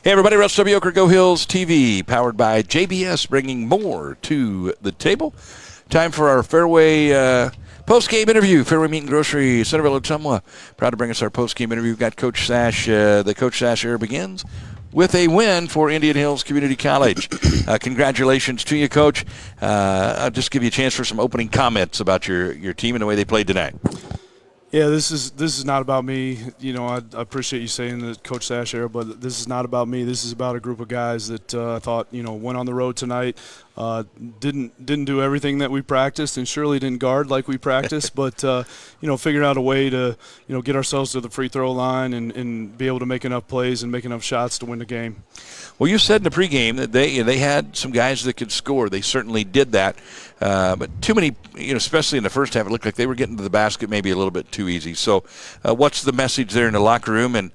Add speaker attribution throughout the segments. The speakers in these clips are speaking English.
Speaker 1: Hey, everybody, Russ W. Oker, Go Hills TV, powered by JBS, bringing more to the table. Time for our Fairway post-game interview. Fairway Meat and Grocery, Centerville, Ottumwa. Proud to bring us our post-game interview. We've got Coach Sash. The Coach Sash era begins with a win for Indian Hills Community College. Congratulations to you, Coach. I'll just give you a chance for some opening comments about your team and the way they played tonight.
Speaker 2: Yeah, this is not about me. You know, I appreciate you saying the Coach Sash era, but this is not about me. This is about a group of guys that I thought, went on the road tonight. Didn't do everything that we practiced, and surely didn't guard like we practiced, but figured out a way to get ourselves to the free throw line and be able to make enough plays and make enough shots to win the game.
Speaker 1: Well, you said in the pregame that they had some guys that could score. They certainly did that, but too many, especially in the first half, it looked like they were getting to the basket maybe a little bit too easy. So, what's the message there in the locker room and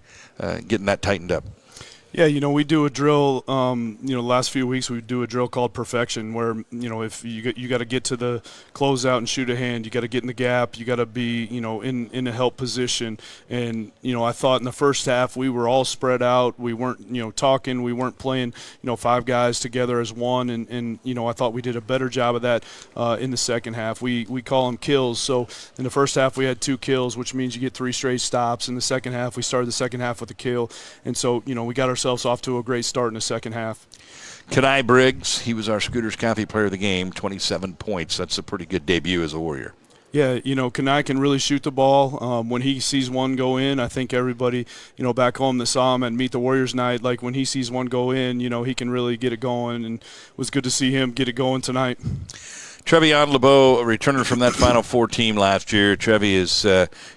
Speaker 1: getting that tightened up?
Speaker 2: Yeah, we do a drill. The last few weeks we do a drill called perfection, where if you got to get to the closeout and shoot a hand, you got to get in the gap, you got to be in a help position. And I thought in the first half we were all spread out. We weren't talking. We weren't playing five guys together as one. And I thought we did a better job of that in the second half. We call them kills. So in the first half we had 2 kills, which means you get 3 straight stops. In the second half we started the second half with a kill, and so we got ourselves off to a great start in the second half.
Speaker 1: Kenai Briggs, he was our Scooters County Player of the Game, 27 points. That's a pretty good debut as a Warrior.
Speaker 2: Yeah, Kenai can really shoot the ball. When he sees one go in, I think everybody, back home that saw him at Meet the Warriors night, like when he sees one go in, he can really get it going, and it was good to see him get it going tonight.
Speaker 1: Trevion LeBeau, a returner from that Final Four team last year. Trevi is,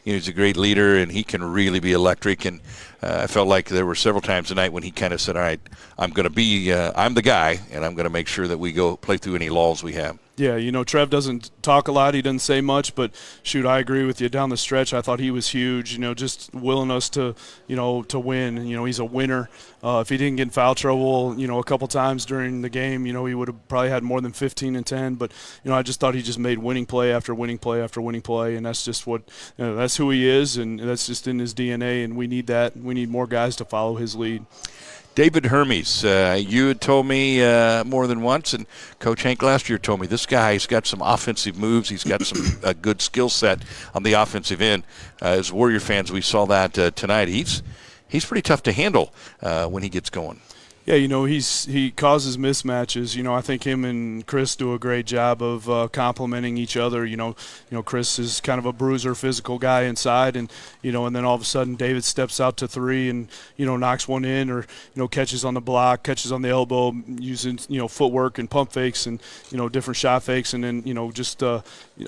Speaker 1: he's a great leader, and he can really be electric. And I felt like there were several times tonight when he kind of said, all right, I'm the guy, and I'm going to make sure that we go play through any lulls we have.
Speaker 2: Yeah, Trev doesn't talk a lot. He doesn't say much, but shoot, I agree with you. Down the stretch, I thought he was huge. Just willing us to, to win. He's a winner. If he didn't get in foul trouble, a couple times during the game, he would have probably had more than 15 and 10. But I just thought he just made winning play after winning play after winning play, and that's just what that's who he is, and that's just in his DNA. And we need that. We need more guys to follow his lead.
Speaker 1: David Hermes, you had told me more than once, and Coach Hank last year told me, this guy's got some offensive moves. He's got some a good skill set on the offensive end. As Warrior fans, we saw that tonight. He's pretty tough to handle when he gets going.
Speaker 2: Yeah, he causes mismatches. I think him and Chris do a great job of complementing each other. Chris is kind of a bruiser, physical guy inside, and and then all of a sudden David steps out to 3 and knocks one in, or catches on the block, catches on the elbow, using footwork and pump fakes and different shot fakes, and then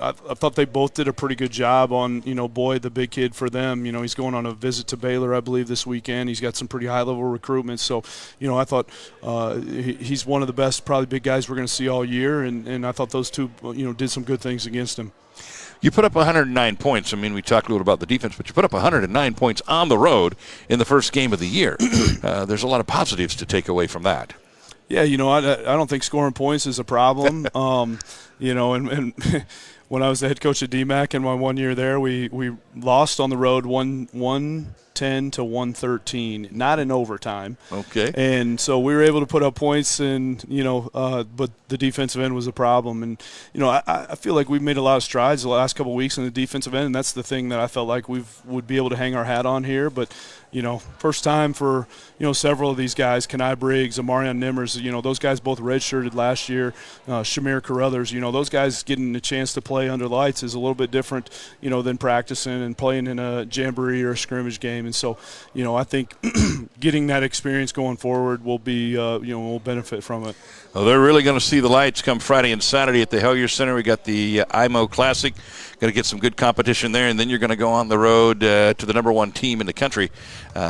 Speaker 2: I thought they both did a pretty good job on Boyd, the big kid for them. He's going on a visit to Baylor, I believe, this weekend. He's got some pretty high level recruitment, so I thought he's one of the best, probably big guys we're going to see all year, and I thought those two, did some good things against him.
Speaker 1: You put up 109 points. I mean, we talked a little about the defense, but you put up 109 points on the road in the first game of the year. There's a lot of positives to take away from that. Yeah,
Speaker 2: I don't think scoring points is a problem. And when I was the head coach at DMAC in my 1 year there, we lost on the road 110 to 113, not in overtime.
Speaker 1: Okay.
Speaker 2: And so we were able to put up points, and but the defensive end was a problem. And I feel like we've made a lot of strides the last couple of weeks in the defensive end, and that's the thing that I felt like we would be able to hang our hat on here. But first time for several of these guys, Kenai Briggs, Amarion Nimmers, those guys both redshirted last year. Shamir Carruthers, those guys getting a chance to play under lights is a little bit different, than practicing and playing in a jamboree or a scrimmage game. And so, I think getting that experience going forward will be, will benefit from it.
Speaker 1: Well, they're really going to see the lights come Friday and Saturday at the Hellier Center. We got the IMO Classic. Going to get some good competition there, and then you're going to go on the road to the number 1 team in the country.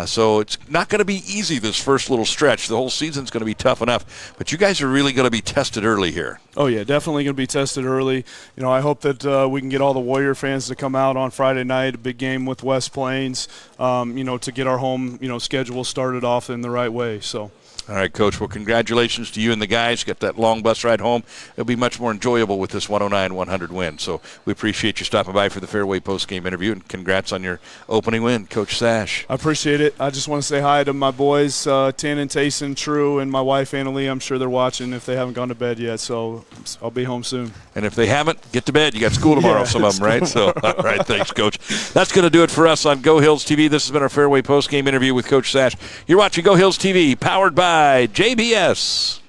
Speaker 1: So it's not going to be easy this first little stretch. The whole season's going to be tough enough, but you guys are really going to be tested early here.
Speaker 2: Oh, yeah, definitely going to be tested early. I hope that we can get all the Warrior fans to come out on Friday night, a big game with West Plains, to get our home, schedule started off in the right way. So.
Speaker 1: All right, Coach. Well, congratulations to you and the guys. Got that long bus ride home. It'll be much more enjoyable with this 109-100 win. So we appreciate you stopping by for the Fairway postgame interview, and congrats on your opening win, Coach Sash.
Speaker 2: I appreciate it. I just want to say hi to my boys, Tannen, Tayson, True, and my wife, Annalie. I'm sure they're watching if they haven't gone to bed yet, so I'll be home soon.
Speaker 1: And if they haven't, get to bed. You got school tomorrow, some of them, right? So, all right, thanks, Coach. That's going to do it for us on Go Hills TV. This has been our Fairway postgame interview with Coach Sash. You're watching Go Hills TV, powered by JBS.